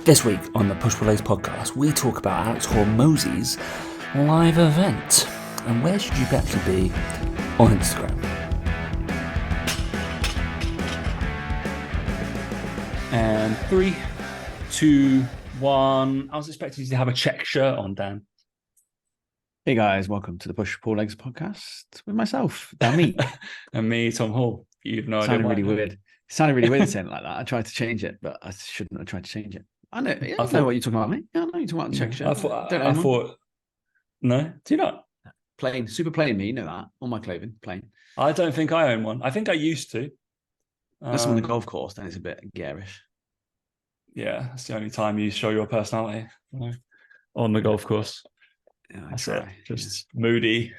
This week on the Push Pull Legs podcast, we talk about Alex Hormozi's live event and where should you actually be on Instagram. And 3, 2, 1. I was expecting you to have a check shirt on, Dan. Hey guys, welcome to the Push Pull Legs podcast with myself, Dan Meek. And me, Tom Hall. You've no idea. Sounded really weird. It sounded really weird saying it like that. I tried to change it, but I shouldn't have tried to change it. I know. Yeah, I know what you're talking about, me. Yeah, I know you're talking about the check shirt. I thought. No, do you not? Plain, super plain. Me, you know that. All my clothing, plain. I don't think I own one. I think I used to. That's on the golf course. Then it's a bit garish. Yeah, that's the only time you show your personality, on the golf course. Yeah, that's it. Just moody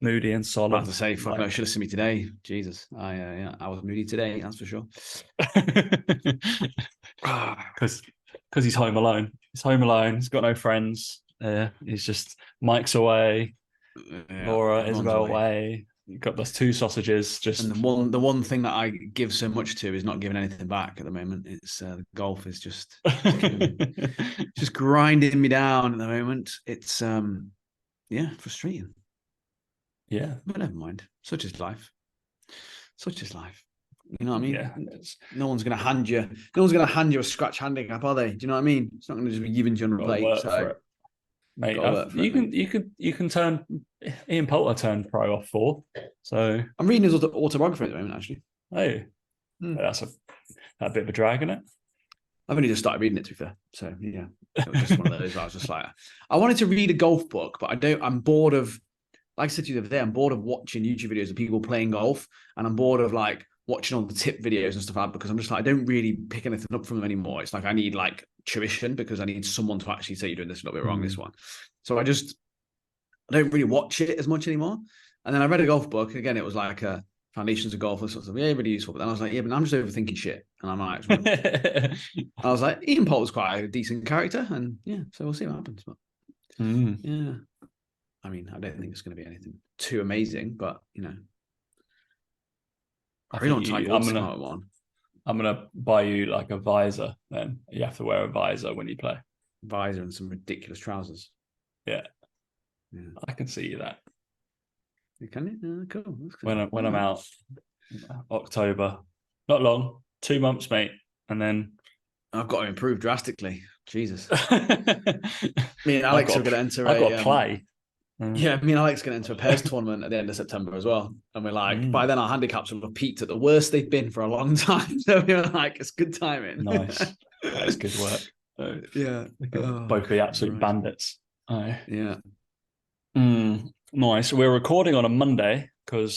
and solemn. I have to say, fuck, I should have seen me today. Jesus, I was moody today. That's for sure. Because he's home alone. He's home alone. He's got no friends. He's just Mike's away. Yeah, Laura, Isabel away. You've got those 2 sausages. And the one thing that I give so much to is not giving anything back at the moment. It's golf is just just grinding me down at the moment. It's frustrating. Yeah, but never mind. Such is life. You know what I mean? Yeah. No one's going to hand you a scratch handicap, are they? Do you know what I mean? It's not going to just be given to you on a plate. So, mate, you can turn. Ian Poulter turned pro off 4. So I'm reading his autobiography at the moment, actually. Oh, that's a bit of a drag, isn't it? I've only just started reading it, to be fair. So yeah, it was just one of those. I was just like, I wanted to read a golf book, but I'm bored of. Like I said to you the other day, I'm bored of watching YouTube videos of people playing golf, and I'm bored of like watching all the tip videos and stuff like that, because I'm just like, I don't really pick anything up from them anymore. It's like I need like tuition, because I need someone to actually say you're doing this a little bit wrong, this one. So I don't really watch it as much anymore. And then I read a golf book. Again, it was like Foundations of Golf and sort of, yeah, really useful. But then I was like, yeah, but I'm just overthinking shit. And I'm like, I was like, Ian Poulter's quite a decent character, and yeah, so we'll see what happens. But yeah. I mean, I don't think it's going to be anything too amazing, but you know, I'm gonna buy you like a visor. Then you have to wear a visor when you play. Visor and some ridiculous trousers. Yeah. I can see you that. You can? Cool. When I'm out, October, not long, 2 months, mate, and then I've got to improve drastically. Jesus. Me and Alex are going to enter. I've got play. Yeah, me and Alex are going to enter a pairs tournament at the end of September as well. And we're like, by then our handicaps will have peaked at the worst they've been for a long time. So we're like, it's good timing. Nice. That's good work. Yeah. Both be absolute bandits. Yeah. Nice. We're recording on a Monday because,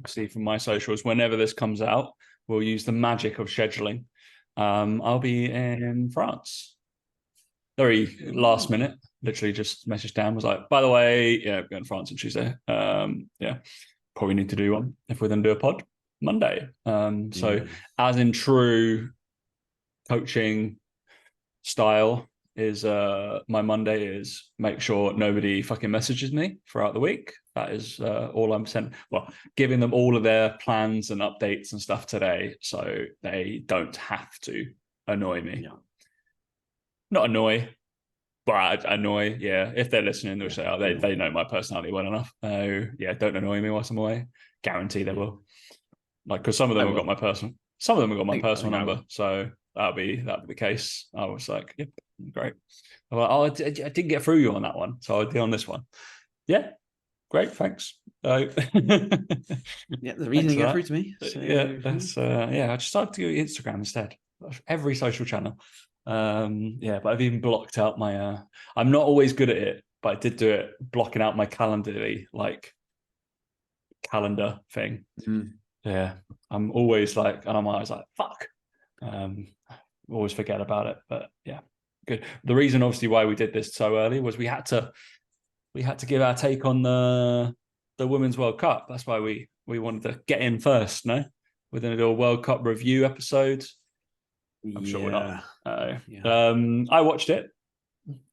see from my socials, whenever this comes out, we'll use the magic of scheduling. I'll be in France. Very last minute, literally just messaged Dan, was like, by the way, yeah, we're going to France on Tuesday. Probably need to do one if we're going to do a pod Monday. So as in true coaching style is my Monday is make sure nobody fucking messages me throughout the week. That is all I'm sending. Well, giving them all of their plans and updates and stuff today so they don't have to annoy me. Yeah. Not annoy, but annoy. Yeah, if they're listening, they'll say, "Oh, they know my personality well enough." Yeah, don't annoy me whilst I'm away. Guarantee they will. Like, because some of them have got my personal number, so that'll be the case. I was like, "Yep, great." I'm like, "Oh, I didn't get through you on that one, so I'll deal on this one." Yeah, great, thanks. Yeah, the reason you get through to me. So. I just started to do Instagram instead. Every social channel. But I've even blocked out my I'm not always good at it, but I did do it, blocking out my calendar thing. Yeah, I'm always like, and I'm always like, fuck, always forget about it. But yeah, good. The reason obviously why we did this so early was we had to give our take on the Women's World Cup. That's why we wanted to get in first. No, we're going to do a World Cup review episode. I'm sure we're not. I watched it.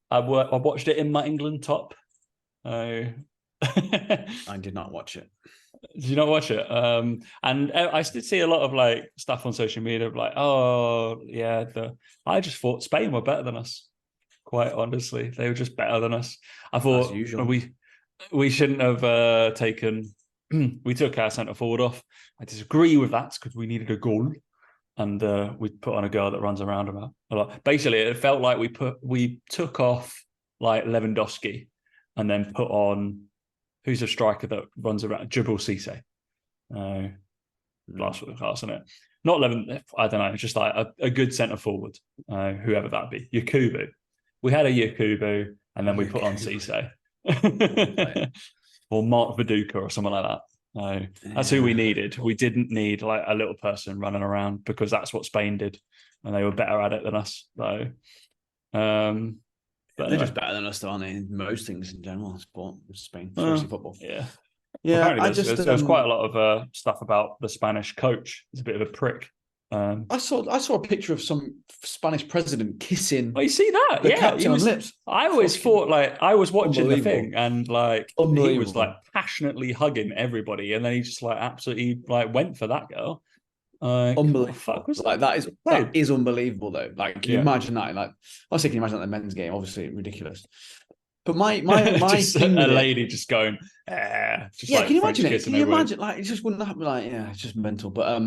I watched it in my England top. I did not watch it. Did you not watch it? And I did see a lot of like stuff on social media of like, oh yeah, I just thought Spain were better than us. Quite honestly, they were just better than us. I As thought usual. we shouldn't have taken. We took our centre forward off. I disagree with that because we needed a goal, and we put on a girl that runs around about a lot. Basically, it felt like we took off like Lewandowski, and then put on who's a striker that runs around Jibble Cisse. Blast with the class in it. Not Levin. I don't know. It's just like a good centre forward, whoever that be. Yakubu. We had a Yakubu, and then we put on Cisse. Or Mark Viduka or something like that. No, that's who we needed. We didn't need like a little person running around because that's what Spain did, and they were better at it than us. So, but they're just better than us, though, aren't they? In most things in general, sport, Spain, especially football. Yeah, yeah. Well, there was quite a lot of stuff about the Spanish coach. He's a bit of a prick. I saw a picture of some Spanish president kissing. Oh, you see that? The captain on lips. I always thought like I was watching the thing and like he was like passionately hugging everybody, and then he just like absolutely like went for that girl. Unbelievable. Fuck was like that is unbelievable though. Like, can you imagine that? Like, I was thinking, imagine that in the men's game. Obviously, ridiculous. But my just thing a lady just going, just yeah. Like can you French imagine it? Can you imagine? Like, it just wouldn't happen. Like, yeah, it's just mental. But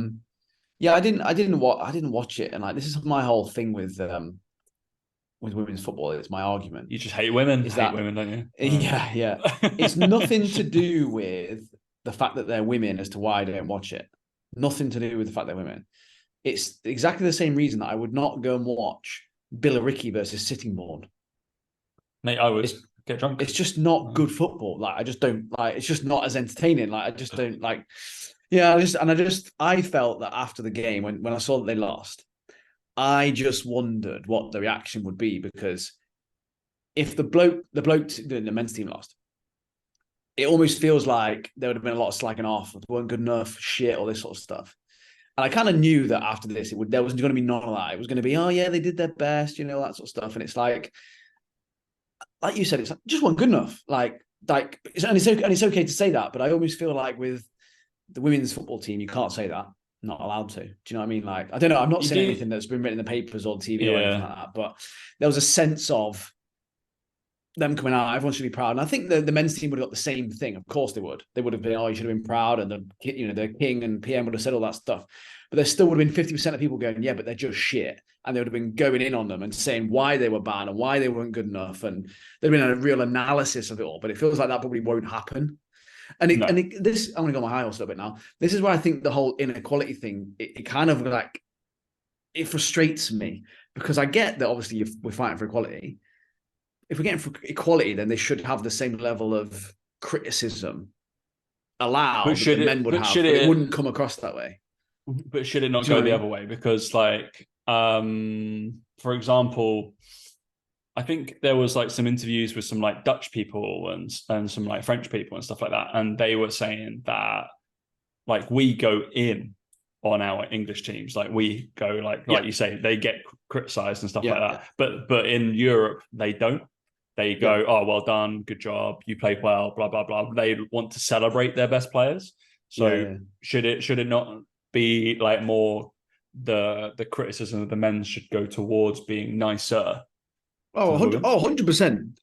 yeah, I didn't watch it, and like this is my whole thing with women's football. It's my argument. You just hate women. Is that women, don't you? Yeah. It's nothing to do with the fact that they're women as to why I don't watch it. Nothing to do with the fact they're women. It's exactly the same reason that I would not go and watch Billericay versus Sittingbourne. Mate, I would get drunk. It's just not good football. Like, I just don't like. It's just not as entertaining. Like, I just don't like. Yeah, I felt that after the game when I saw that they lost, I just wondered what the reaction would be, because if the men's team lost, it almost feels like there would have been a lot of slagging off. They weren't good enough, shit, all this sort of stuff. And I kind of knew that after this, there was going to be none of that. It was going to be, oh yeah, they did their best, that sort of stuff. And it's like you said, it's like, just wasn't good enough. It's okay to say that, but I almost feel like with the women's football team, you can't say that. Not allowed to. Do you know what I mean? Like, I don't know. I'm not saying anything that's been written in the papers or TV or anything like that, but there was a sense of them coming out. Everyone should be proud. And I think the men's team would have got the same thing. Of course they would. They would have been, oh, you should have been proud. And the king and PM would have said all that stuff. But there still would have been 50% of people going, yeah, but they're just shit. And they would have been going in on them and saying why they were bad and why they weren't good enough. And there'd been a real analysis of it all. But it feels like that probably won't happen. And I'm going to go on my high horse a little bit now. This is where I think the whole inequality thing, it kind of like, it frustrates me, because I get that obviously we're fighting for equality. If we're getting for equality, then they should have the same level of criticism allowed that the men would have. But it wouldn't come across that way. But should it not go the other way? Because like, for example, I think there was like some interviews with some like Dutch people and some like French people and stuff like that. And they were saying that like we go in on our English teams, like we go like you say, they get criticized and stuff like that. But in Europe, they don't. They go, oh, well done, good job, you played well, blah, blah, blah. They want to celebrate their best players. So should it not be like more the criticism of the men should go towards being nicer? 100%.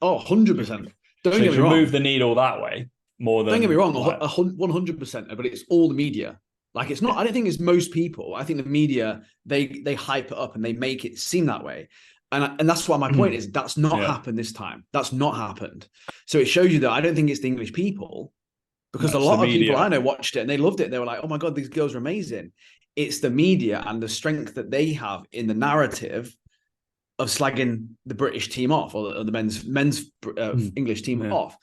100%. Don't get me wrong. Move the needle that way more than. Don't get me wrong, 100%. But it's all the media. Like, it's not. I don't think it's most people. I think the media they hype it up and they make it seem that way. And that's why my point is. That's not happened this time. That's not happened. So it shows you that I don't think it's the English people, because a lot of people I know watched it and they loved it. They were like, "Oh my god, these girls are amazing." It's the media and the strength that they have in the narrative of slagging the British team off, or the men's English team off,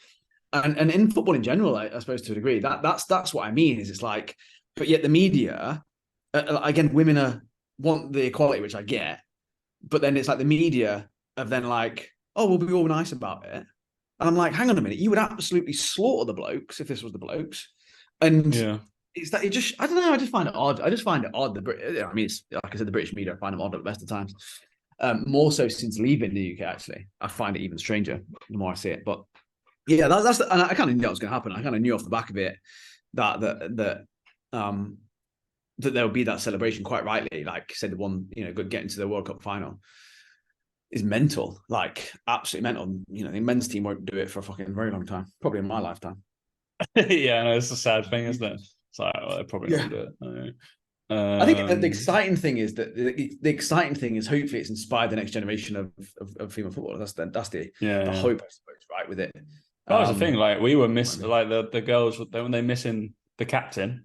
and in football in general, I suppose to a degree, that's what I mean. Is it's like, but yet the media, again, women want the equality, which I get, but then it's like the media have then like, oh, we'll be all nice about it, and I'm like, hang on a minute, you would absolutely slaughter the blokes if this was the blokes, and it's that it just, I don't know, I just find it odd. I mean, it's like I said, the British media, I find them odd at the best of times. More so since leaving the UK, actually. I find it even stranger the more I see it. But yeah, and I kind of knew that was going to happen. I kind of knew off the back of it that there will be that celebration, quite rightly, like you said, the one, getting to the World Cup final is mental, like absolutely mental. The men's team won't do it for a fucking very long time, probably in my lifetime. Yeah, no, it's a sad thing, isn't it? It's like, well, they're probably not gonna do it. I think the exciting thing is that the exciting thing is hopefully it's inspired the next generation of female football. That's the hope, I suppose, right, with it. That was the thing. Like we were missing, like the girls when they missing the captain,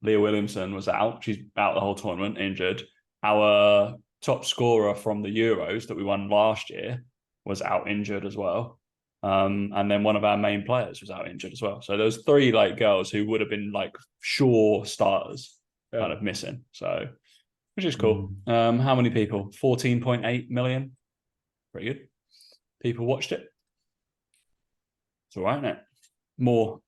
Leah Williamson was out. She's out the whole tournament, injured. Our top scorer from the Euros that we won last year was out injured as well. And then one of our main players was out injured as well. So those three like girls who would have been like sure starters kind of missing. So which is cool. How many people? 14.8 million. Pretty good. People watched it. It's all right, isn't it? More.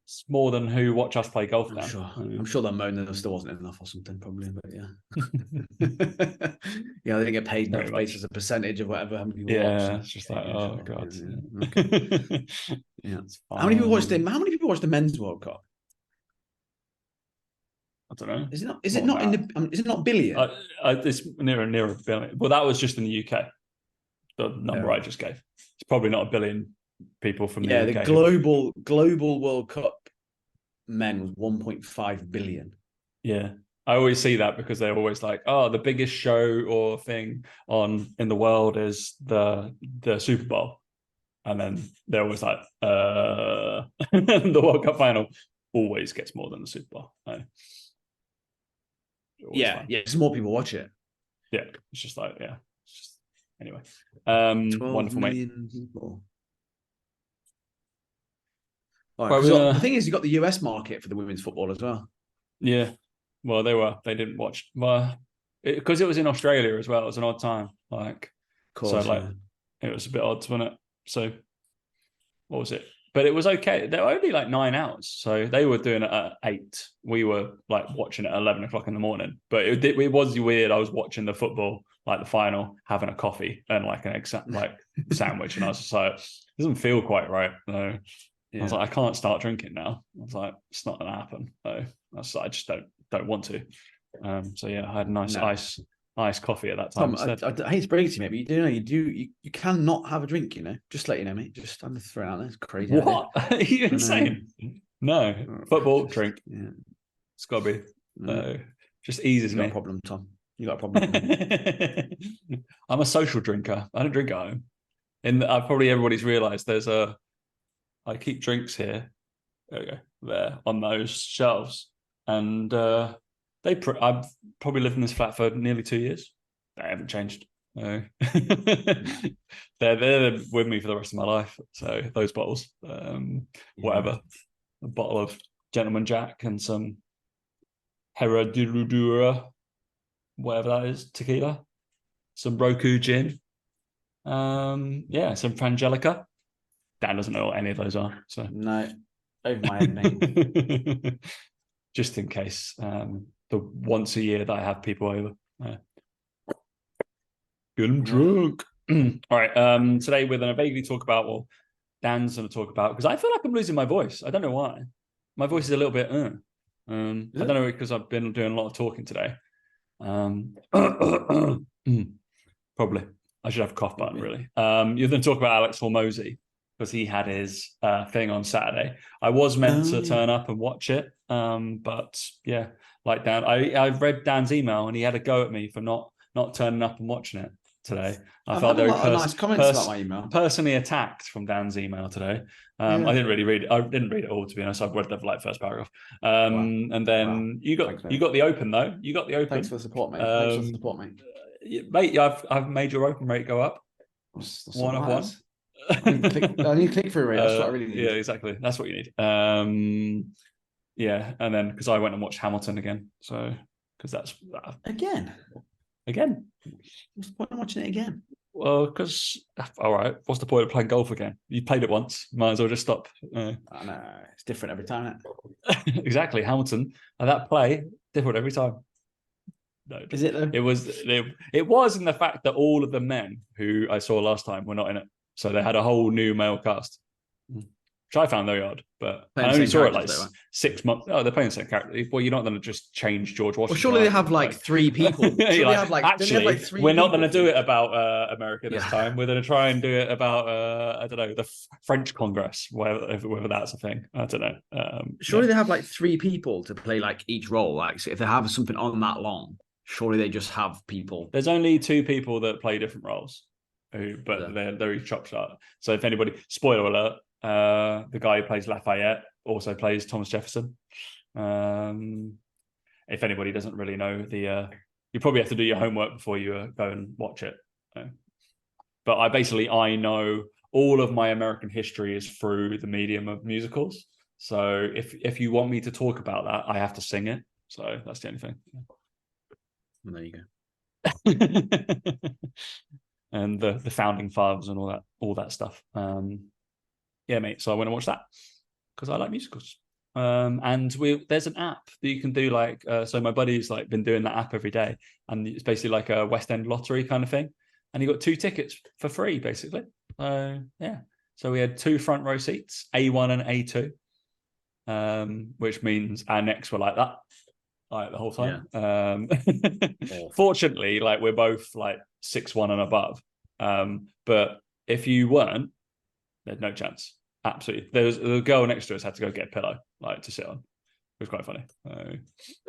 It's more than who watch us play golf now. I'm sure they're moaning there still wasn't enough or something, probably, but yeah. Yeah, they didn't get paid enough based as a percentage of whatever how many people watch. Yeah, it's just like, oh god. Yeah. Okay. Yeah. How many people watched the men's World Cup? I don't know. Is it not billion? It's near a billion. Well, that was just in the UK. The number I just gave. It's probably not a billion people from the UK. The global World Cup men was 1.5 billion. Yeah. I always see that because they're always like, oh, the biggest show or thing in the world is the Super Bowl. And then they're always like, the World Cup final always gets more than the Super Bowl. Yeah, because more people watch it. Yeah, it's just like, yeah. Anyway, wonderful, mate. People. Right, the thing is, you got the US market for the women's football as well. Yeah, well, they didn't watch because it was in Australia as well. It was an odd time, like, it was a bit odd, wasn't it? So, what was it? But it was okay. They were only like 9 hours, so they were doing it at 8. We were like watching it at 11 o'clock in the morning. But it was weird. I was watching the football, like the final, having a coffee and like an sandwich, and I was just like, it doesn't feel quite right. So I was like, I can't start drinking now. I was like, it's not going to happen. So I just don't want to. So yeah, I had a nice iced coffee at that time. Tom, I hate to break it to you, mate, but you cannot have a drink, Just let you know, mate. Just I'm just throwing out there. It's crazy. What? Are you insane? No. Football, drink. Yeah. It's gotta be. No. Just eases me. You got a problem, Tom. You got a problem. I'm a social drinker. I don't drink at home. And probably everybody's realised I keep drinks here. There we go. There on those shelves. And I've probably lived in this flat for nearly 2 years. They haven't changed. No. They're with me for the rest of my life. So those bottles, whatever, a bottle of Gentleman Jack and some Herradura, whatever that is, tequila, some Roku gin, some Frangelica. Dan doesn't know what any of those are. So no, over my head, mate. Just in case. The once a year that I have people over. Good and drunk. All right. Today we're going to vaguely talk about, Dan's going to talk about, because I feel like I'm losing my voice. I don't know why. My voice is a little bit, I don't know, because I've been doing a lot of talking today. Probably. I should have a cough button, really. You're going to talk about Alex Hormozi, because he had his thing on Saturday. I was meant to turn up and watch it, but yeah, like Dan, I read Dan's email and he had a go at me for not turning up and watching it today. I felt very nice comments about my email. Personally attacked from Dan's email today. I didn't really read it. I didn't read it all, to be honest. I've read the first paragraph. And then you got the open though. You got the open. Thanks for the support, mate. Thanks for the support, mate. Mate, I've made your open rate go up. That's 1 of 1. I need click-through rate. That's what I really need. Yeah, exactly. That's what you need. Yeah, and then because I went and watched Hamilton again, so because that's again. What's the point of watching it again? Well, because all right, what's the point of playing golf again? You played it once, might as well just stop. I know it's different every time. Exactly, Hamilton. And that play different every time. No, is it though? It was in the fact that all of the men who I saw last time were not in it. So they had a whole new male cast. which I found very odd. But Playing I the only same saw it like characters, though, right? 6 months. Oh, they're playing the same character. Well, you're not going to just change George Well, Washington. surely they are have you? like three people. You're Surely they like, have like don't they have actually, like three we're not going people to do for it about America this yeah. time. We're going to try and do it about I don't know, the French Congress, whether that's a thing. I don't know. Surely they have like three people to play like each role. Like, so if they have something on that long, surely they just have people. There's only two people that play different roles, but Yeah. they're each chop shot. So if anybody, spoiler alert, the guy who plays Lafayette also plays Thomas Jefferson. If anybody doesn't really know you probably have to do your homework before you go and watch it. But I know all of my American history is through the medium of musicals. So if you want me to talk about that, I have to sing it. So that's the only thing. Well, there you go. And the founding fathers and all that stuff. Yeah, mate. So I went and watched that because I like musicals. And there's an app that you can do like so my buddy's like been doing that app every day, and it's basically like a West End lottery kind of thing, and he got 2 tickets for free basically. Yeah, so we had 2 front row seats, A1 and A2, which means our necks were like that like the whole time. Fortunately, like we're both like 6'1" and above, but if you weren't, there's no chance. Absolutely. The girl next to us had to go get a pillow, like to sit on. It was quite funny.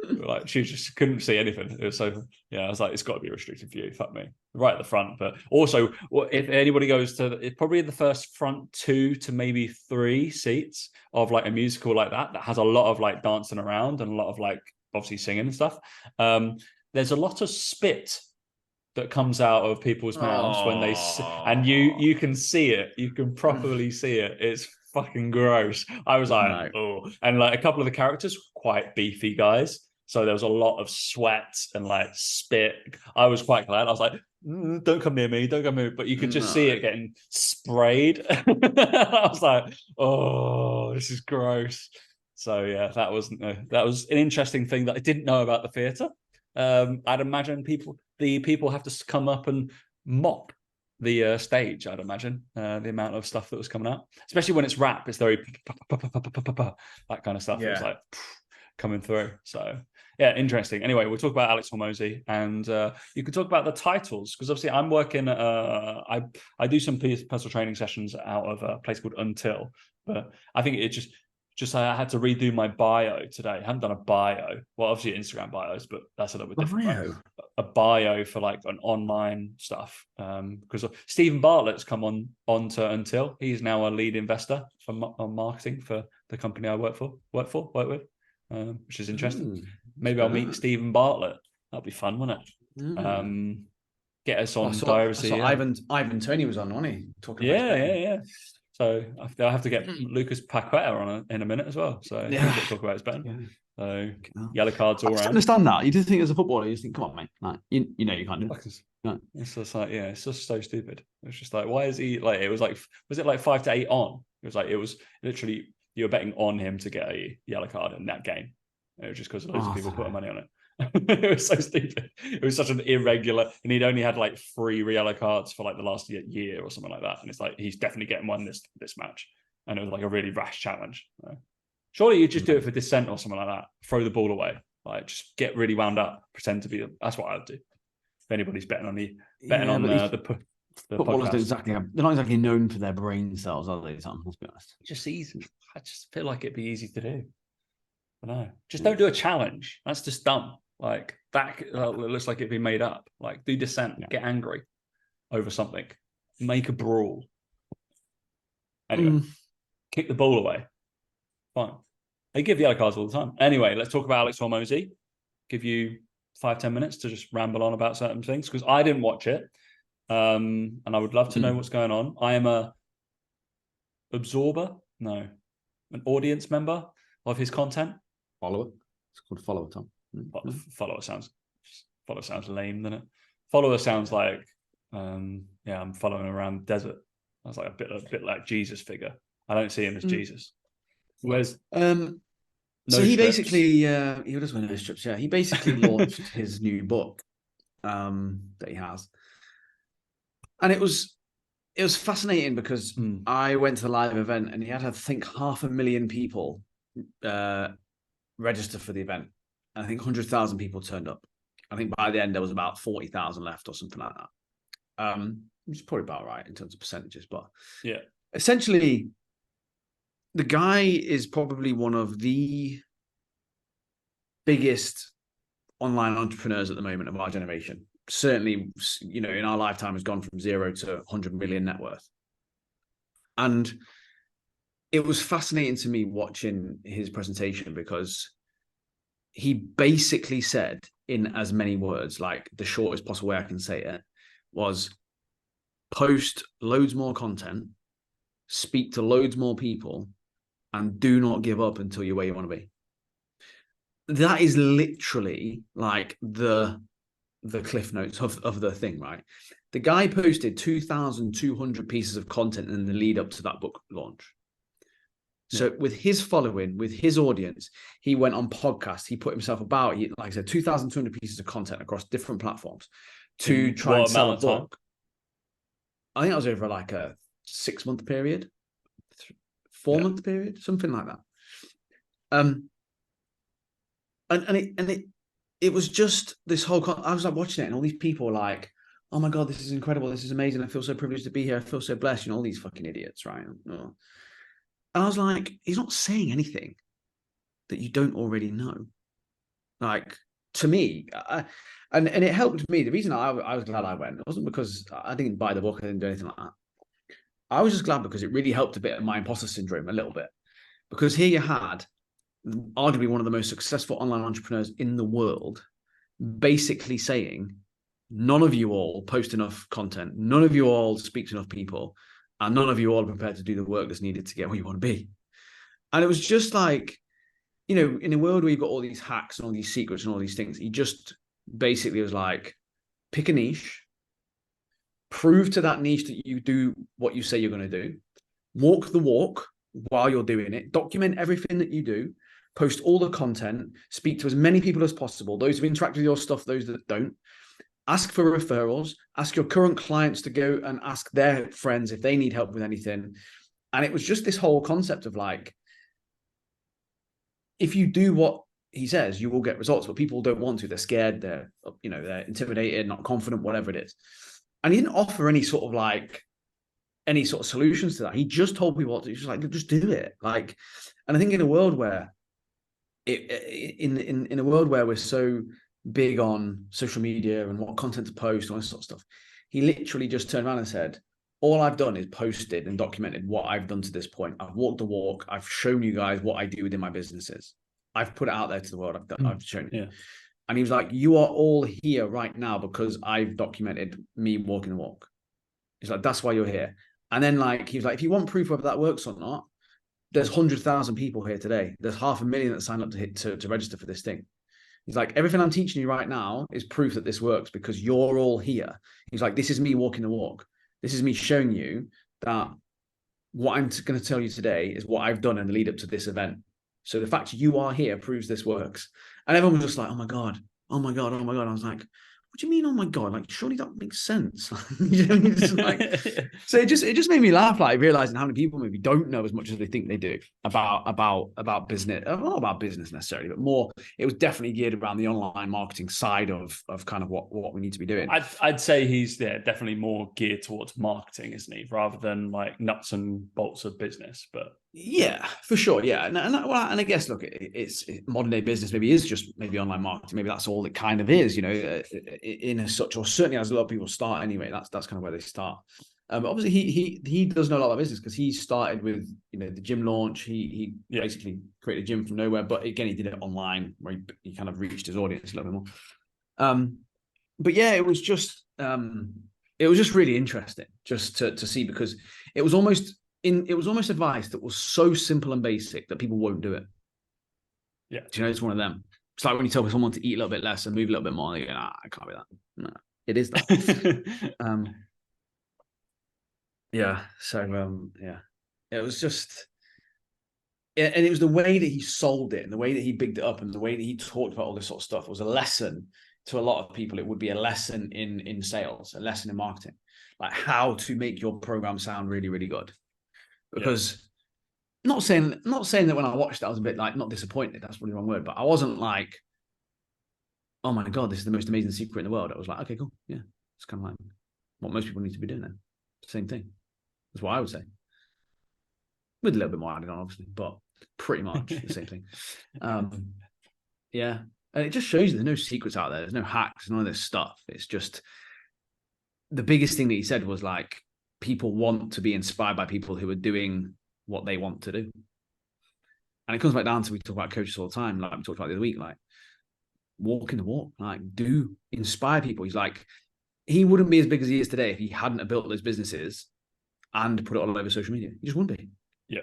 Like she just couldn't see anything. It was so I was like, it's got to be a restricted view. Fuck me, right at the front. But also, if anybody goes to it's probably the first front 2 to maybe 3 seats of like a musical like that has a lot of like dancing around and a lot of like obviously singing and stuff. There's a lot of spit that comes out of people's mouths when they and you can see it, you can properly see it. It's fucking gross. I was like, oh, and like a couple of the characters were quite beefy guys, so there was a lot of sweat and like spit. I was quite glad. I was like, don't come near me, don't come near me. But you could just see it getting sprayed. I was like, oh, this is gross. So yeah, that was an interesting thing that I didn't know about the theatre. I'd imagine the people have to come up and mop the stage. I'd imagine the amount of stuff that was coming out, especially when it's rap. It's very that kind of stuff. Yeah. It was like coming through. So yeah, interesting. Anyway, we'll talk about Alex Hormozi, and you can talk about the titles because obviously I'm working. I do some personal training sessions out of a place called Until, but I think it just I had to redo my bio today. I haven't done a bio. Well, obviously Instagram bios, but that's a little bit different. Right? A bio for like an online stuff. Because Stephen Bartlett's come onto Until. He's now a lead investor on marketing for the company I work with, which is interesting. Maybe I'll meet Stephen Bartlett. That'll be fun, wouldn't it? Get us on diary. Ivan Tony was on, wasn't he? Talking about yeah. So I'll have to get Lucas Paqueta on in a minute as well. So he's got to talk about his betting. Yeah. So yellow cards all around. I understand that. You do think as a footballer, you just think, come on, mate. Like, you know you can't do it. No. It's just like, it's just so stupid. It's just like, why is he like, it was it like 5 to 8 on? It was literally, you were betting on him to get a yellow card in that game. It was just because loads of people put money on it. It was so stupid. It was such an irregular, and he'd only had like 3 yellow cards for like the last year or something like that. And it's like he's definitely getting one this match, and it was like a really rash challenge. Surely you just do it for dissent or something like that. Throw the ball away, like just get really wound up, pretend to be. That's what I'd do. If anybody's betting on the footballers they're not exactly known for their brain cells, are they? Tom, let's be honest. It's just easy. I just feel like it'd be easy to do. I know. Just don't do a challenge. That's just dumb. Like that looks like it'd be made up. Like do dissent, get angry over something, make a brawl. Anyway, kick the ball away. Fine. They give yellow cards all the time. Anyway, let's talk about Alex Hormozi. Give you 5-10 minutes to just ramble on about certain things because I didn't watch it, and I would love to know what's going on. I am an audience member of his content. Follower. It's called follower, Tom. Follower sounds lame, doesn't it? Follower sounds like I'm following around the desert. That's like a bit like Jesus figure. I don't see him as Jesus. Where's so he basically he does wear no strips. Yeah, he basically launched his new book that he has, and it was it was fascinating because I went to the live event and he had, I think, 500,000 people register for the event. And I think 100,000 people turned up. I think by the end there was about 40,000 left or something like that. Which is probably about right in terms of percentages. But yeah, essentially, the guy is probably one of the biggest online entrepreneurs at the moment of our generation. Certainly, you know, in our lifetime has gone from 0 to 100 million net worth. And it was fascinating to me watching his presentation because he basically said, in as many words, like the shortest possible way I can say it, was post loads more content, speak to loads more people, and do not give up until you're where you want to be. That is literally like the cliff notes of the thing, right? The guy posted 2,200 pieces of content in the lead up to that book launch. So with his following, with his audience, he went on podcasts. He put himself about, like I said, 2,200 pieces of content across different platforms to try and sell a book. I think that was over like a 6-month period, 4-month period, something like that. And it was just this whole. I was like watching it, and all these people were like, "Oh my god, this is incredible! This is amazing! I feel so privileged to be here. I feel so blessed." You know, all these fucking idiots, right? And I was like, he's not saying anything that you don't already know. Like, to me, and it helped me. The reason I was glad I went, it wasn't because I didn't buy the book, I didn't do anything like that. I was just glad because it really helped a bit of my imposter syndrome, a little bit. Because here you had arguably one of the most successful online entrepreneurs in the world basically saying, none of you all post enough content, none of you all speak to enough people, and none of you all are prepared to do the work that's needed to get where you want to be. And it was just like, you know, in a world where you've got all these hacks and all these secrets and all these things, he just basically was like, pick a niche, prove to that niche that you do what you say you're going to do, walk the walk while you're doing it, document everything that you do, post all the content, speak to as many people as possible, those who interact with your stuff, those that don't, ask for referrals, ask your current clients to go and ask their friends if they need help with anything. And it was just this whole concept of like, if you do what he says, you will get results, but people don't want to. They're scared. They're intimidated, not confident, whatever it is. And he didn't offer any sort of solutions to that. He just told people what to do. He's just like, just do it. Like, and I think in a world where in a world where we're so big on social media and what content to post and all this sort of stuff, he literally just turned around and said, all I've done is posted and documented what I've done to this point. I've walked the walk. I've shown you guys what I do within my businesses. I've put it out there to the world. I've shown you. Yeah. And he was like, you are all here right now because I've documented me walking the walk. He's like, that's why you're here. And then like, he was like, if you want proof whether that works or not, there's 100,000 people here today. There's 500,000 that signed up to register for this thing. He's like, everything I'm teaching you right now is proof that this works because you're all here. He's like, this is me walking the walk. This is me showing you that what I'm going to tell you today is what I've done in the lead up to this event. So the fact you are here proves this works. And everyone was just like, oh my God, oh my God, oh my God. I was like, what do you mean, oh my God? Like, surely that makes sense. You know, like, so it just made me laugh, like realizing how many people maybe don't know as much as they think they do about business, not about business necessarily, but more, it was definitely geared around the online marketing side of kind of what we need to be doing. I'd say he's definitely more geared towards marketing, isn't he, rather than like nuts and bolts of business. But yeah, for sure. Yeah. And I guess, look, it's modern day business maybe is just maybe online marketing. Maybe that's all it kind of is, you know, in as such, or certainly as a lot of people start anyway, that's kind of where they start. But obviously he does know a lot of business because he started with, you know, the gym launch. He basically created a gym from nowhere, but again, he did it online where he kind of reached his audience a little bit more. But yeah, it was just really interesting just to see, because it was almost advice that was so simple and basic that people won't do it. Yeah. Do you know, it's one of them. It's like when you tell someone to eat a little bit less and move a little bit more, they go, nah, I can't be that. No, it is that. Yeah. So, yeah, it was just, and it was the way that he sold it and the way that he bigged it up and the way that he talked about all this sort of stuff was a lesson to a lot of people, it would be a lesson in sales, a lesson in marketing, like how to make your program sound really, really good. Because not saying that when I watched it, I was a bit like, not disappointed, that's probably the wrong word, but I wasn't like, oh my God, this is the most amazing secret in the world. I was like, okay, cool. Yeah. It's kind of like what most people need to be doing then. Same thing. That's what I would say. With a little bit more added on, obviously, but pretty much the same thing. Yeah. And it just shows you there's no secrets out there. There's no hacks, none of this stuff. It's just the biggest thing that he said was like, people want to be inspired by people who are doing what they want to do. And it comes back down to, we talk about coaches all the time, like we talked about the other week, like walking the walk, like do inspire people. He's like, he wouldn't be as big as he is today if he hadn't have built those businesses and put it all over social media. He just wouldn't be. Yeah.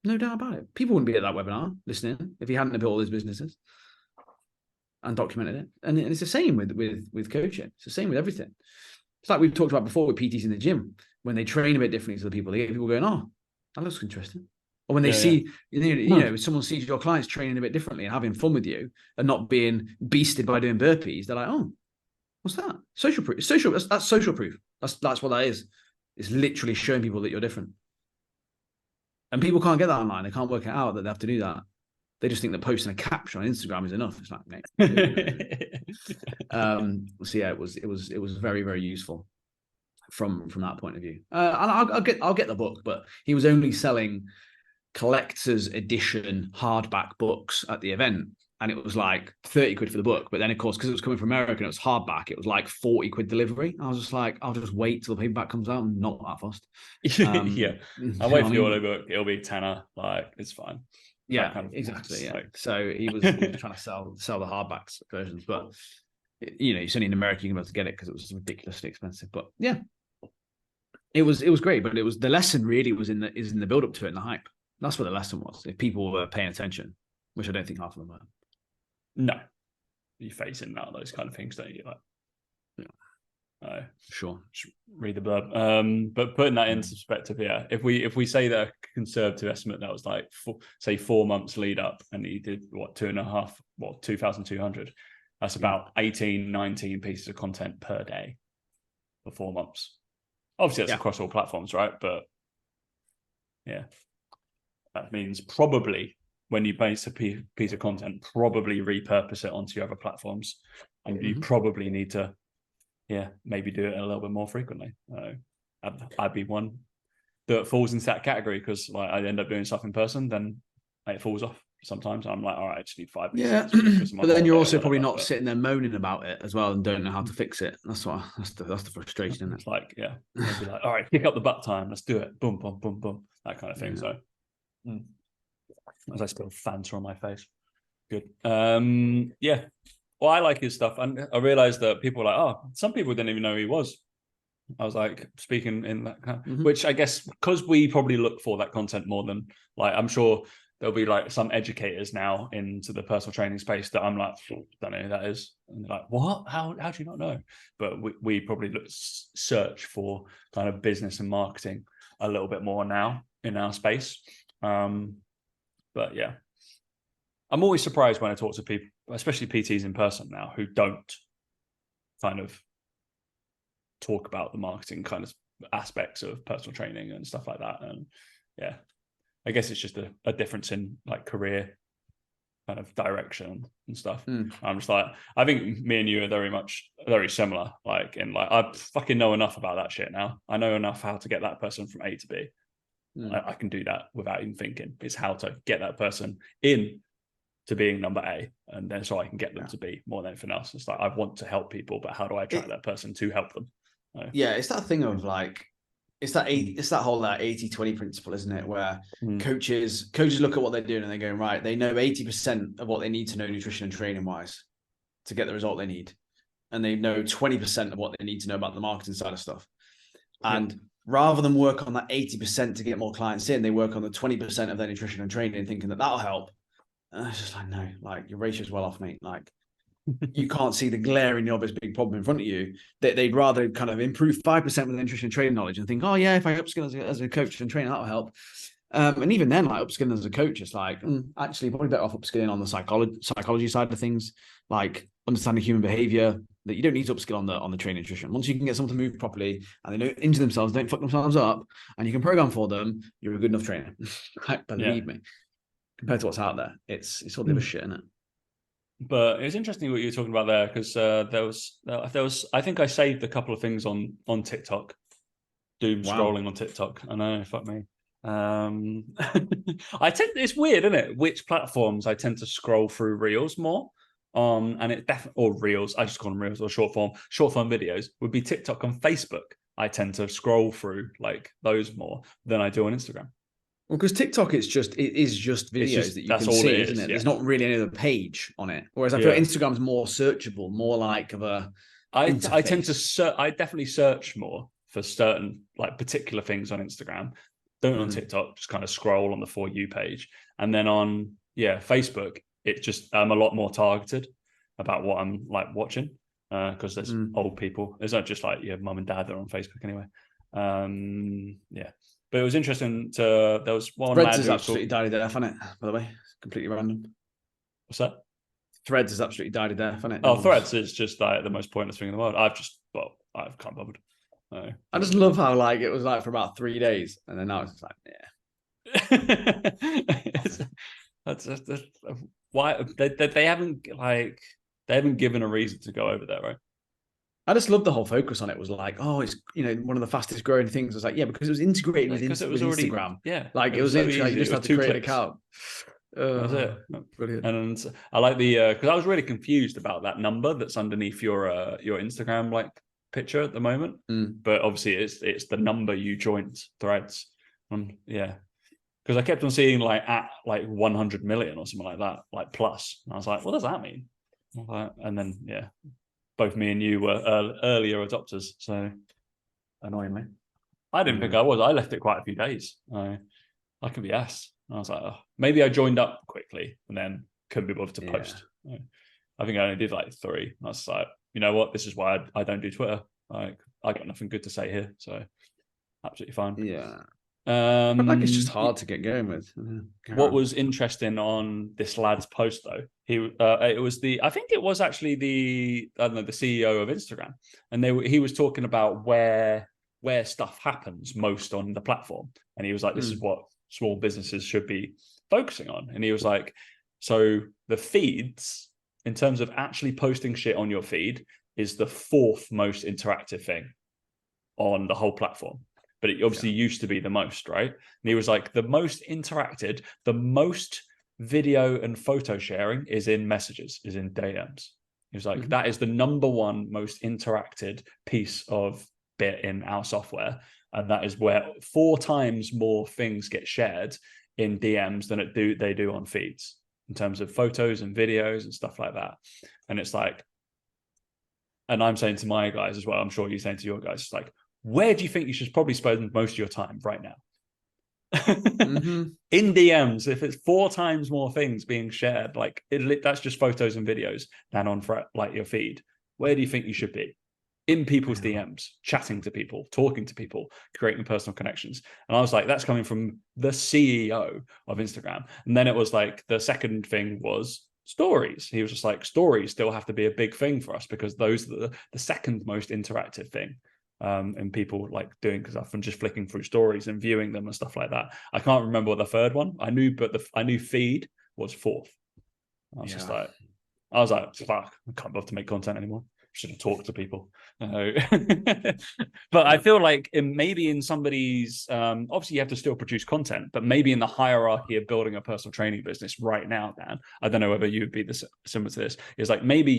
No doubt about it. People wouldn't be at that webinar listening if he hadn't have built all his businesses and documented it. And it's the same with coaching. It's the same with everything. It's like we've talked about before with PTs in the gym. When they train a bit differently to the people, they get people going, oh, that looks interesting. Or when they see, you know, if someone sees your clients training a bit differently and having fun with you and not being beasted by doing burpees, they're like, oh, what's that? Social proof. That's social proof. That's what that is. It's literally showing people that you're different. And people can't get that online. They can't work it out that they have to do that. They just think that posting a caption on Instagram is enough. It's like, mate. So yeah, it was very, very useful from that point of view. And I'll get the book, but he was only selling collector's edition hardback books at the event, and it was like 30 quid for the book. But then, of course, because it was coming from America and it was hardback, it was like 40 quid delivery. I was just like, I'll just wait till the paperback comes out. I'm not that fast. Yeah, I'll wait for the audiobook. It'll be tenner. Like, it's fine. Yeah, kind of exactly. Yeah. Like... So he was trying to sell the hardbacks versions, but you know, it's only in America you can be able to get it because it was ridiculously expensive. But yeah, it was great. But it was, the lesson really was in the build up to it and the hype. That's what the lesson was. If people were paying attention, which I don't think half of them were. No, you're facing out those kind of things, don't you? Like, yeah, sure. Read the blurb. But putting that into perspective, yeah. If we say that a conservative estimate that was like 4 months lead up, and he did what 2,200. That's about 18, 19 pieces of content per day for 4 months. Obviously, that's across all platforms, right? But yeah. That means probably when you base a piece of content, probably repurpose it onto your other platforms. And you probably need to, maybe do it a little bit more frequently. I'd be one that falls into that category because like I end up doing stuff in person, then it falls off sometimes. I'm like, all right, I just need 5 minutes. Yeah, but then you're also probably not sitting there moaning about it as well and don't know how to fix it. That's the frustration, isn't it? It's like, yeah, be like, all right, pick up the butt time. Let's do it. Boom, boom, boom, boom. That kind of thing. So. As I spill Fanta on my face. Good. Yeah. Well, I like his stuff. And I realized that people were like, oh, some people didn't even know who he was. I was like, speaking in that kind of, which I guess because we probably look for that content more than like, I'm sure there'll be like some educators now into the personal training space that I'm like, don't know who that is. And they're like, what? How do you not know? But we probably search for kind of business and marketing a little bit more now in our space. But yeah, I'm always surprised when I talk to people, especially PTs in person now, who don't kind of talk about the marketing kind of aspects of personal training and stuff like that. And yeah, I guess it's just a difference in like career kind of direction and stuff. I'm just like, I think me and you are very similar. Like, in like, I fucking know enough about that shit now. I know enough how to get that person from A to B. I can do that without even thinking. It's how to get that person in to being number A, and then so I can get them to B more than anything else. It's like, I want to help people, but how do I attract that person to help them? Yeah, it's that thing of like, it's that whole 80-20 principle, isn't it? Where coaches look at what they're doing and they're going, right, they know 80% of what they need to know nutrition and training wise to get the result they need. And they know 20% of what they need to know about the marketing side of stuff. And rather than work on that 80% to get more clients in, they work on the 20% of their nutrition and training, thinking that that'll help. And it's just like, no, like your ratio's well off, mate. Like you can't see the glaring obvious big problem in front of you. They'd rather kind of improve 5% with their nutrition and training knowledge and think, oh yeah, if I upskill as a coach and trainer, that'll help. And even then, like upskilling as a coach, it's like actually probably better off upskilling on the psychology side of things, like understanding human behavior, that you don't need to upskill on the training nutrition. Once you can get someone to move properly and they know into themselves, don't fuck themselves up, and you can program for them, you're a good enough trainer. Believe me. Compared to what's out there, it's all the other shit, isn't it? But it's interesting what you're talking about there, because there was I think I saved a couple of things on TikTok. Doom scrolling on TikTok. I know, fuck me. It's weird, isn't it? Which platforms I tend to scroll through reels more on, and it definitely, or reels, I just call them reels, or short form videos would be TikTok and Facebook. I tend to scroll through like those more than I do on Instagram. Well, because TikTok, it is just videos that you can see, isn't it? There's not really any other page on it. Whereas I feel Instagram's more searchable, more like of a. I tend to I definitely search more for certain like particular things on Instagram. Don't on TikTok, just kind of scroll on the For You page. And then on Facebook, it just I'm a lot more targeted about what I'm like watching. Because there's old people. It's not just like your mum and dad that are on Facebook anyway. But it was interesting there was one Threads is absolutely died a death, isn't it? By the way, completely random. What's that? Threads is absolutely died a death, isn't it? Oh, Threads is just like the most pointless thing in the world. I can't bother. I just love how like it was like for about 3 days, and then now it's like that's why they haven't given a reason to go over there, right? I just love the whole focus on it. Was like, oh, it's one of the fastest growing things. I was like, yeah, because it was integrated with Instagram. Like it was so easy. Like you just had to create an account. That was it. Brilliant. And I like because I was really confused about that number that's underneath your Instagram like picture at the moment. But obviously it's the number you joined Threads. Because I kept on seeing like at like 100 million or something like that, like plus. And I was like, what does that mean? And then both me and you were earlier adopters, so annoyingly, I didn't think I was. I left it quite a few days. I can be asked. I was like, maybe I joined up quickly and then couldn't be bothered to post. I think I only did like 3. I was like, you know what? This is why I don't do Twitter. Like, I got nothing good to say here, so absolutely fine. Yeah. But like it's just hard to get going with. What was interesting on this lad's post though, I think it was actually the CEO of Instagram, and he was talking about where stuff happens most on the platform, and he was like, this is what small businesses should be focusing on, and he was like, so the feeds in terms of actually posting shit on your feed is the 4th most interactive thing on the whole platform. But it obviously used to be the most, right? And he was like, the most interacted, the most video and photo sharing is in messages, is in DMs. He was like, that is the number 1 most interacted piece of bit in our software. And that is where 4 times more things get shared in DMs than they do on feeds in terms of photos and videos and stuff like that. And it's like, and I'm saying to my guys as well, I'm sure you're saying to your guys, it's like, where do you think you should probably spend most of your time right now? In DMs, if it's 4 times more things being shared, like that's just photos and videos than on like your feed. Where do you think you should be? In people's DMs, chatting to people, talking to people, creating personal connections. And I was like, that's coming from the CEO of Instagram. And then it was like the second thing was stories. He was just like, stories still have to be a big thing for us because those are the second most interactive thing. And people like doing stuff and just flicking through stories and viewing them and stuff like that. I can't remember what the third one I knew, but I knew feed was 4th. I was just like, fuck, I can't bother to make content anymore. I should have talked to people. But I feel like maybe in somebody's obviously you have to still produce content, but maybe in the hierarchy of building a personal training business right now, Dan, I don't know whether you would be similar to this, is like maybe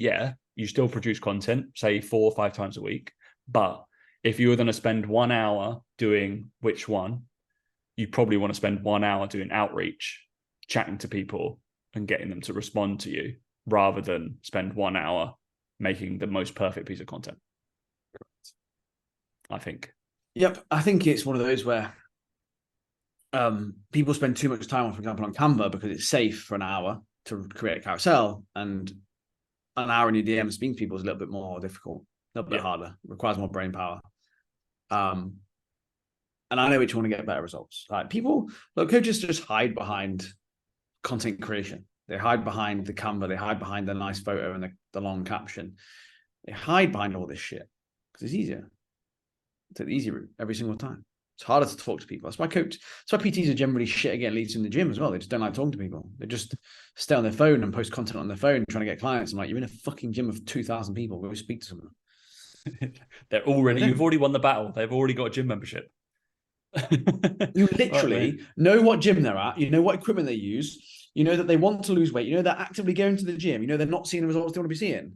you still produce content, say 4 or 5 times a week, but if you were going to spend 1 hour doing which one, you probably want to spend 1 hour doing outreach, chatting to people and getting them to respond to you rather than spend 1 hour making the most perfect piece of content. I think. Yep. I think it's one of those where people spend too much time, for example, on Canva because it's safe for an hour to create a carousel, and an hour in your DM speaking to people is a little bit more difficult. A little bit harder, requires more brain power. And I know which one to get better results. Like coaches just hide behind content creation. They hide behind the camera. They hide behind the nice photo and the long caption. They hide behind all this shit because it's easier. Take the easy route every single time. It's harder to talk to people. That's why PTs are generally shit at getting leads in the gym as well. They just don't like talking to people. They just stay on their phone and post content on their phone trying to get clients. I'm like, you're in a fucking gym of 2,000 people. Go speak to someone. You've already won the battle. They've already got a gym membership. You literally know what gym they're at. You know what equipment they use. You know that they want to lose weight. You know they're actively going to the gym. You know they're not seeing the results they want to be seeing.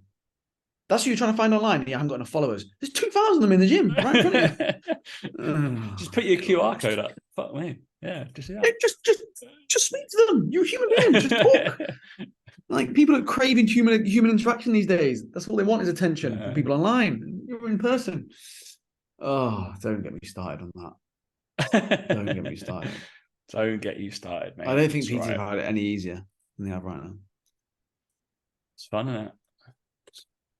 That's what you're trying to find online. Yeah, I haven't got enough followers. There's 2,000 of them in the gym right in front of you. Just put your QR code up. Fuck me. Yeah, just speak to them. You're a human being. Just talk. Like, people are craving human interaction these days. That's all they want is attention from people online. You're in person. Oh, don't get me started on that. Don't get me started. Don't get you started, mate. I don't think PTs have had it any easier than they have right now. It's fun, isn't it?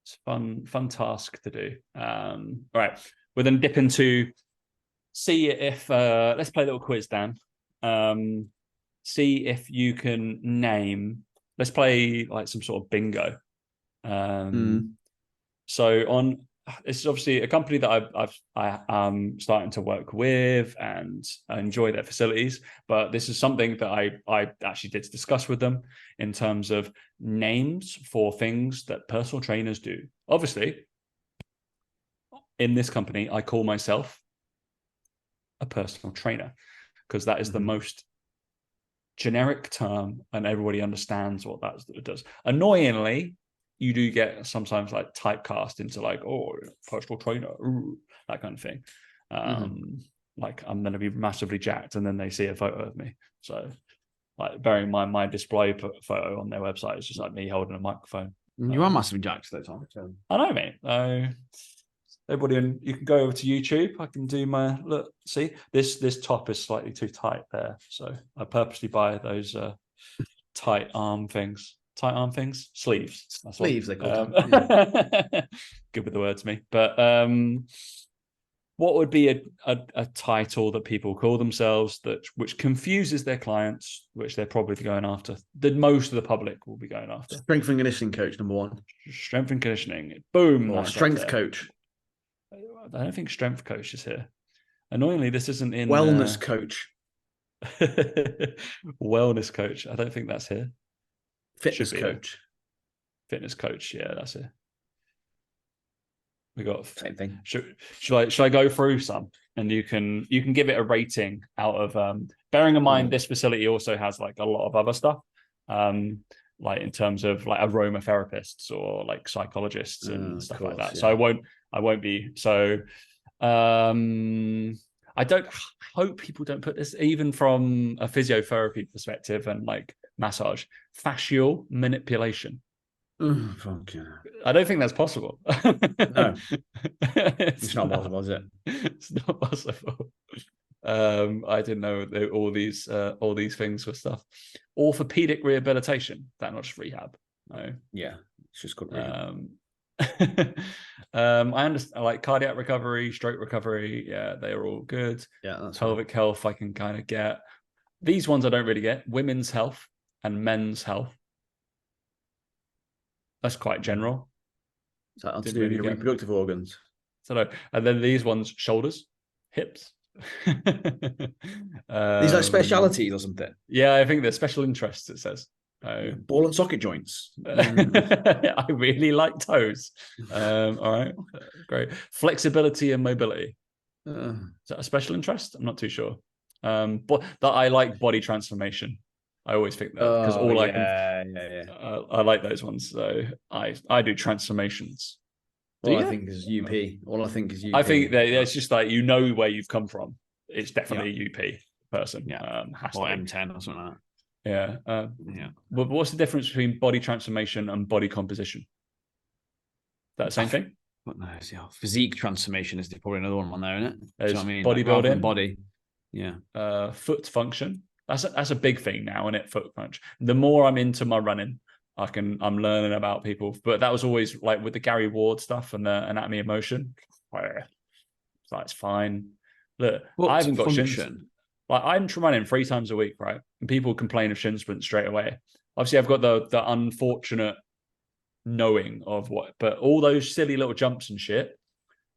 It's fun task to do. Right. We'll then dip into see if let's play a little quiz, Dan. See if you can name. Let's play like some sort of bingo. So this is obviously a company that I'm starting to work with, and I enjoy their facilities. But this is something that I actually did discuss with them in terms of names for things that personal trainers do. Obviously, in this company, I call myself a personal trainer because that is the most generic term, and everybody understands what that does. Annoyingly, you do get sometimes like typecast into like, oh, personal trainer, ooh, that kind of thing. Like I'm going to be massively jacked, and then they see a photo of me. So, like, bearing in mind my display photo on their website is just like me holding a microphone. You are massively jacked though, Tom. I know, mate. Everybody, you can go over to YouTube. I can do my look. See, this top is slightly too tight there, so I purposely buy those tight arm things. Tight arm things, sleeves. That's sleeves, they call them. Good with the words, me. But what would be a title that people call themselves which confuses their clients, which they're probably going after? That most of the public will be going after. Strength and conditioning coach, number one. Strength and conditioning. Boom. Or strength coach. I don't think strength coach is here. Annoyingly, this isn't in wellness coach. Wellness coach. I don't think that's here. Fitness coach. Fitness coach. Yeah, that's it. We got same thing. Should I go through some, and you can give it a rating out of bearing in mind this facility also has like a lot of other stuff, like in terms of like aromatherapists or like psychologists and stuff like that. Yeah. So I won't be so. I don't hope people don't put this even from a physiotherapy perspective and like massage, fascial manipulation. Oh, fuck yeah. I don't think that's possible. No, it's not possible, is it? It's not possible. I didn't know all these things were stuff. Orthopedic rehabilitation, that not just rehab. No. Yeah, it's just called rehab. I understand, like cardiac recovery, stroke recovery. Yeah, they are all good. Yeah, that's pelvic health. I can kind of get. These ones I don't really get. Women's health and men's health. That's quite general. Is that to do with your reproductive organs? So, and then these ones, shoulders, hips. These like specialities or something. Yeah, I think they're special interests. It says. Ball and socket joints. I really like toes. All right, great. Flexibility and mobility. Is that a special interest? I'm not too sure. But that I like body transformation. I always think that because I like those ones. So I do transformations. All I think is UP. All I think is UP. I think that it's just like, you know where you've come from. It's definitely a UP person. Yeah, or M10 or something like that. Yeah. But what's the difference between body transformation and body composition? That the same thing? What knows? Yeah. Physique transformation is probably another one on there, isn't it? There's you know what I mean? Bodybuilding, like body. Yeah. Foot function. That's a big thing now, isn't it? Foot function. The more I'm into my running, I'm learning about people. But that was always like with the Gary Ward stuff and the anatomy of motion. That's fine. Look, I haven't got shins. Like I'm running 3 times a week, right? And people complain of shin splints straight away. obviously I've got the unfortunate knowing of what, but all those silly little jumps and shit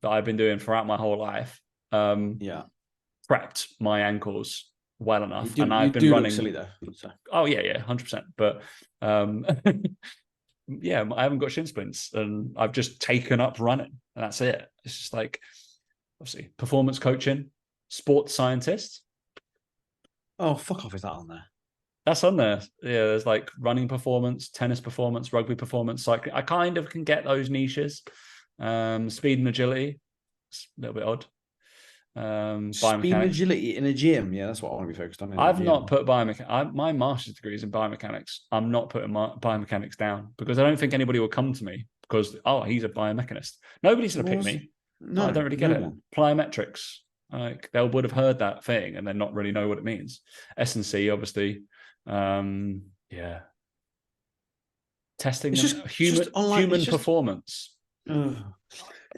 that I've been doing throughout my whole life, prepped my ankles well enough, and I've been running. Look silly though. So. Oh yeah, 100%. But yeah, I haven't got shin splints, and I've just taken up running, and that's it. It's just like, obviously, performance coaching, sports scientist. Oh, fuck off! Is that on there? That's on there. Yeah, there's like running performance, tennis performance, rugby performance, cycling. I kind of can get those niches. Speed and agility, it's a little bit odd. Speed and agility in a gym. Yeah, that's what I want to be focused on. I've not put biomechanics. My master's degree is in biomechanics. I'm not putting my biomechanics down because I don't think anybody will come to me because, oh, he's a biomechanist. Nobody's going to pick me. No, I don't really get it. Plyometrics. Like, they would have heard that thing and then not really know what it means. S&C, obviously. Yeah. Testing human performance.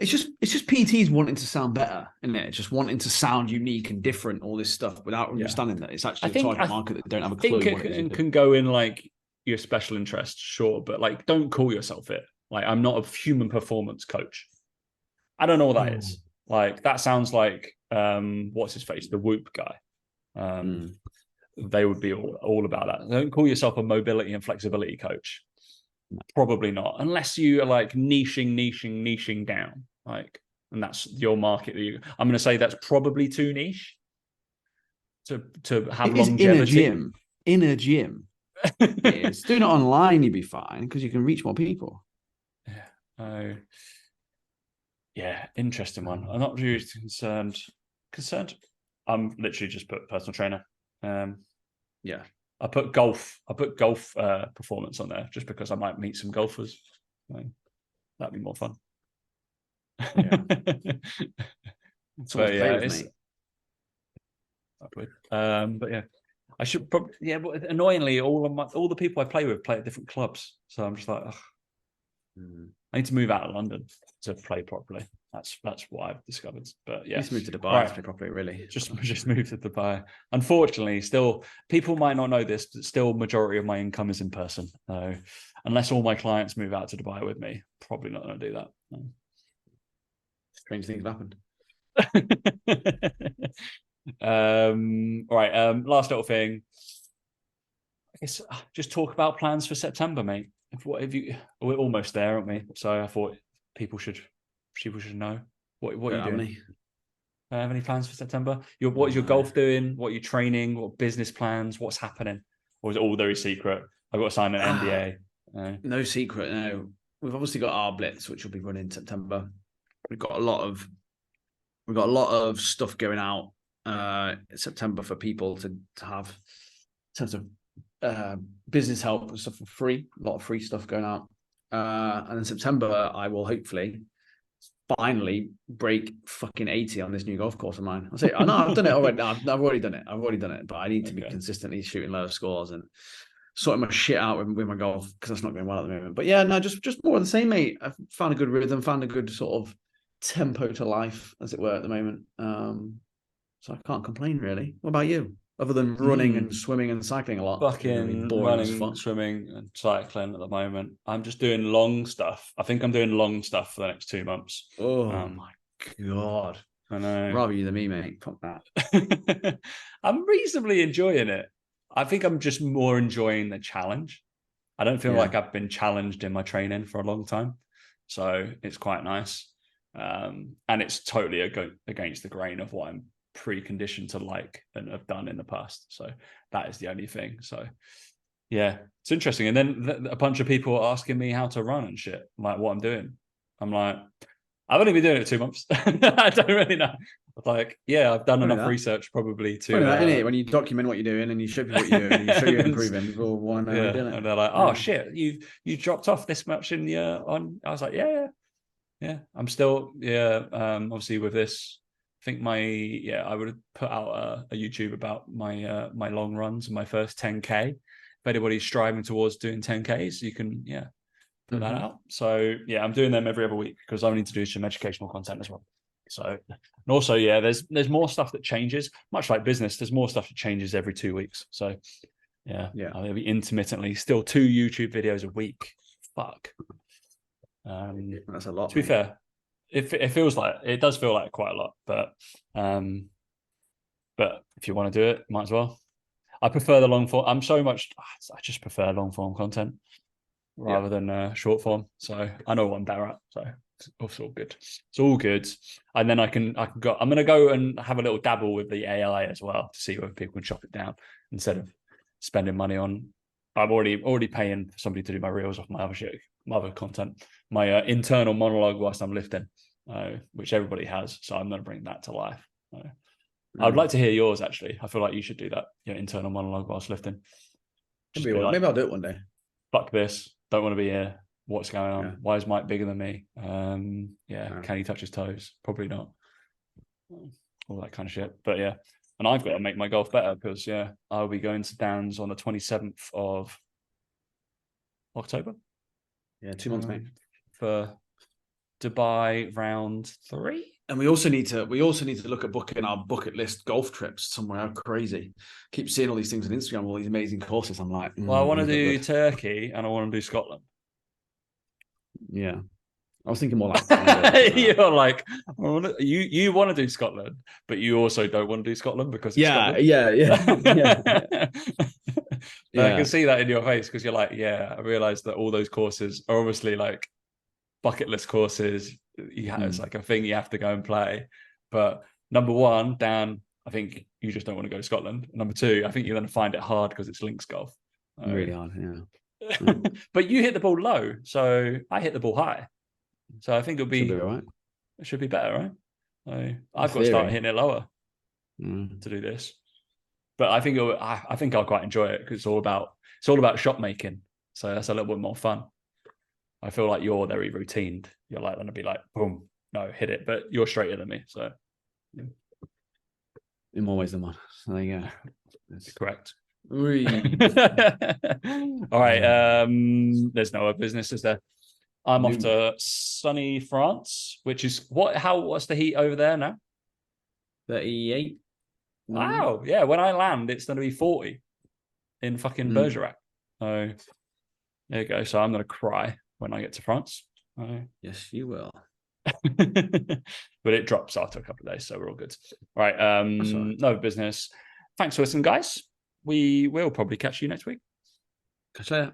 It's just PTs wanting to sound better, isn't it? It's just wanting to sound unique and different, all this stuff, without understanding that it's actually a target market that don't have a clue. I think it can go in like your special interest, sure, but like, don't call yourself it. Like, I'm not a human performance coach. I don't know what that is. Like, that sounds like what's his face, the Whoop guy. They would be all about that. Don't call yourself a mobility and flexibility coach. Probably not, unless you are like niching down, like, and that's your market. I'm going to say that's probably too niche to have longevity. In a gym. It's doing it online, you'd be fine because you can reach more people. Yeah. Yeah, interesting one. I'm not really concerned. I'm literally just put personal trainer. Yeah. I put golf performance on there just because I might meet some golfers. That'd be more fun. Yeah. But yeah, but yeah, I should probably, yeah, but annoyingly, all the people I play with play at different clubs. So I'm just like, I need to move out of London to play properly. That's what I've discovered. But yeah, just move to Dubai to play properly, really. Just move to Dubai. Unfortunately, still, people might not know this, but still, majority of my income is in person. So unless all my clients move out to Dubai with me, probably not going to do that. No. Strange things have happened. All right. Last little thing. I guess just talk about plans for September, mate. We're almost there, aren't we? So I thought people should know what are you doing. Have any plans for September? What is your golf doing? What are you training? What business plans? What's happening? Or is it all very secret? I've got to sign an NDA. No secret. No, we've obviously got our Blitz, which will be running in September. We've got a lot of stuff going out in September for people to have in terms of business help and stuff for free. A lot of free stuff going out. And in September, I will hopefully finally break fucking 80 on this new golf course of mine. I'll say, oh, no, I've done it already. I've already done it. But I need to be consistently shooting lower scores and sorting my shit out with my golf because that's not going well at the moment. But yeah, no, just more of the same, mate. I've found a good rhythm, found a good sort of tempo to life, as it were, at the moment. So I can't complain, really. What about you? Other than running and swimming and cycling a lot. Fucking running, swimming and cycling at the moment. I'm just doing long stuff. I think I'm doing long stuff for the next 2 months. Oh my God. I know. Rather you than me, mate. Fuck that. I'm reasonably enjoying it. I think I'm just more enjoying the challenge. I don't feel like I've been challenged in my training for a long time. So it's quite nice. And it's totally against the grain of what I'm preconditioned to like and have done in the past. So that is the only thing. So yeah, it's interesting. And then a bunch of people are asking me how to run and shit, like what I'm doing. I'm like, I've only been doing it 2 months. I don't really know. Like, yeah, I've done enough research probably to isn't it? When you document what you're doing and you show people what you're doing and you show you're improving, people want to know you're doing it. And they're like, oh shit, you dropped off this much in your on. I was like, yeah. I'm still obviously with this. I think I would have put out a YouTube about my my long runs and my first 10K. If anybody's striving towards doing 10Ks, you can put that out. So yeah, I'm doing them every other week because I need to do some educational content as well. So, and also there's more stuff that changes, much like business. There's more stuff that changes every 2 weeks. So Yeah. Yeah. I'll be intermittently, still 2 YouTube videos a week. Fuck. That's a lot. To be fair, it feels like, it does feel like quite a lot, but if you want to do it, might as well. I prefer the long form. I just prefer long form content rather than short form. So I know what I'm better at. So it's all good. It's all good. And then I'm gonna go and have a little dabble with the AI as well to see whether people can chop it down instead of spending money on. I'm already paying for somebody to do my reels off my other shit, my other content, my internal monologue whilst I'm lifting, which everybody has. So I'm gonna bring that to life. I'd like to hear yours, actually. I feel like you should do that, your internal monologue whilst lifting. Maybe I'll do it one day. Fuck this. Don't want to be here. What's going on? Yeah. Why is Mike bigger than me? Can he touch his toes? Probably not. All that kind of shit. But yeah. And I've got to make my golf better because, I'll be going to Dan's on the 27th of October. Yeah, 2 months, mate. For Dubai round 3. And we also need to look at booking our bucket list golf trips somewhere. How crazy! Keep seeing all these things on Instagram, all these amazing courses. I'm like, well, I want to do Turkey and I want to do Scotland. Yeah, I was thinking more like you're like, you want to do Scotland, but you also don't want to do Scotland because it's Scotland. Yeah. I can see that in your face because you're like, I realized that all those courses are obviously like bucket list courses. It's like a thing you have to go and play. But number one, Dan, I think you just don't want to go to Scotland. Number two, I think you're going to find it hard because it's links golf. Really hard, But you hit the ball low, so I hit the ball high. So I think it should be better, right? So I've got to start hitting it lower to do this. But I think I'll quite enjoy it because it's all about shot making. So that's a little bit more fun. I feel like you're very routined. You're like going to be like, boom, no, hit it. But you're straighter than me, so in more ways than one. So there you go. That's correct. All right. There's no other business, is there? I'm off to sunny France, which is what's the heat over there now? 38. Wow. Yeah. When I land, it's going to be 40 in fucking Bergerac. So there you go. So I'm going to cry when I get to France. Yes, you will. But it drops after a couple of days, so we're all good. All right. No business. Thanks for listening, guys. We will probably catch you next week. Catch you later.